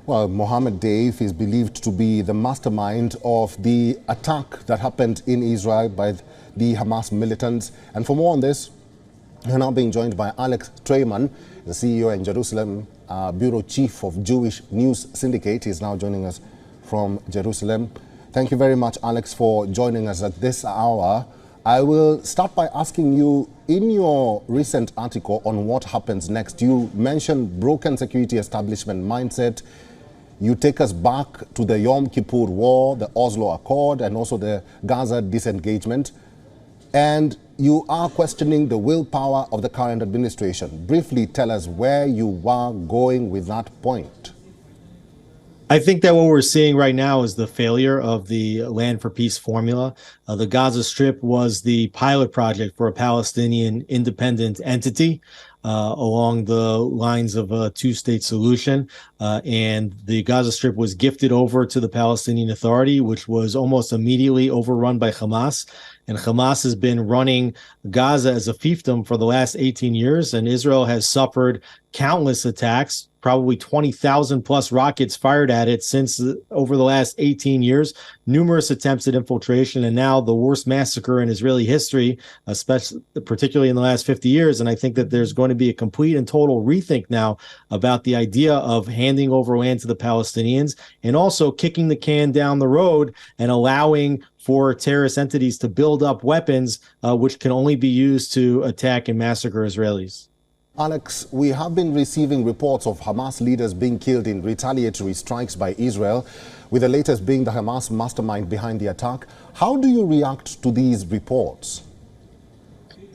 Well, Mohammed Dief is believed to be the mastermind of the attack that happened in Israel by the Hamas militants. And for more on this, we're now being joined by Alex Treyman, the CEO and Jerusalem Bureau Chief of Jewish News Syndicate. He's now joining us from Jerusalem. Thank you very much, Alex, for joining us at this hour. I will start by asking you, in your recent article on what happens next, you mentioned broken security establishment mindset. You take us back to the Yom Kippur War, the Oslo Accord, and also the Gaza disengagement. And you are questioning the willpower of the current administration. Briefly tell us where you are going with that point. I think that what we're seeing right now is the failure of the Land for Peace formula. The Gaza Strip was the pilot project for a Palestinian independent entity along the lines of a two-state solution. And the Gaza Strip was gifted over to the Palestinian Authority, which was almost immediately overrun by Hamas. And Hamas has been running Gaza as a fiefdom for the last 18 years, and Israel has suffered countless attacks, probably 20,000 plus rockets fired at it since over the last 18 years, numerous attempts at infiltration, and now the worst massacre in Israeli history, particularly in the last 50 years. And I think that there's going to be a complete and total rethink now about the idea of handing over land to the Palestinians and also kicking the can down the road and allowing for terrorist entities to build up weapons which can only be used to attack and massacre Israelis. Alex, we have been receiving reports of Hamas leaders being killed in retaliatory strikes by Israel, with the latest being the Hamas mastermind behind the attack. How do you react to these reports?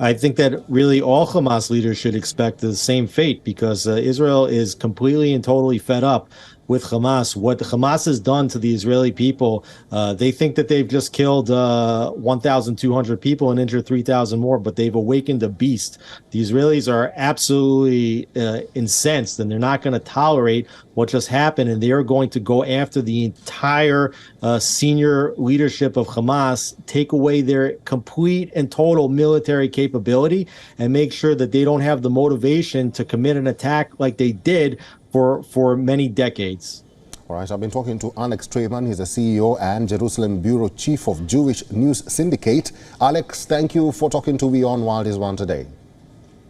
I think that really all Hamas leaders should expect the same fate, because Israel is completely and totally fed up with Hamas. What Hamas has done to the Israeli people, they think that they've just killed 1,200 people and injured 3,000 more, but they've awakened a beast. The Israelis are absolutely incensed, and they're not going to tolerate what just happened, and they are going to go after the entire senior leadership of Hamas, take away their complete and total military capability, and make sure that they don't have the motivation to commit an attack like they did for many decades. All right, I've been talking to Alex Treyman. He's the CEO and Jerusalem Bureau Chief of Jewish News Syndicate. Alex, thank you for talking to WION World is One today.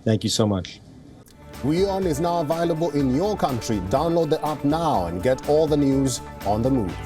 Thank you so much. WION is now available in your country. Download the app now and get all the news on the move.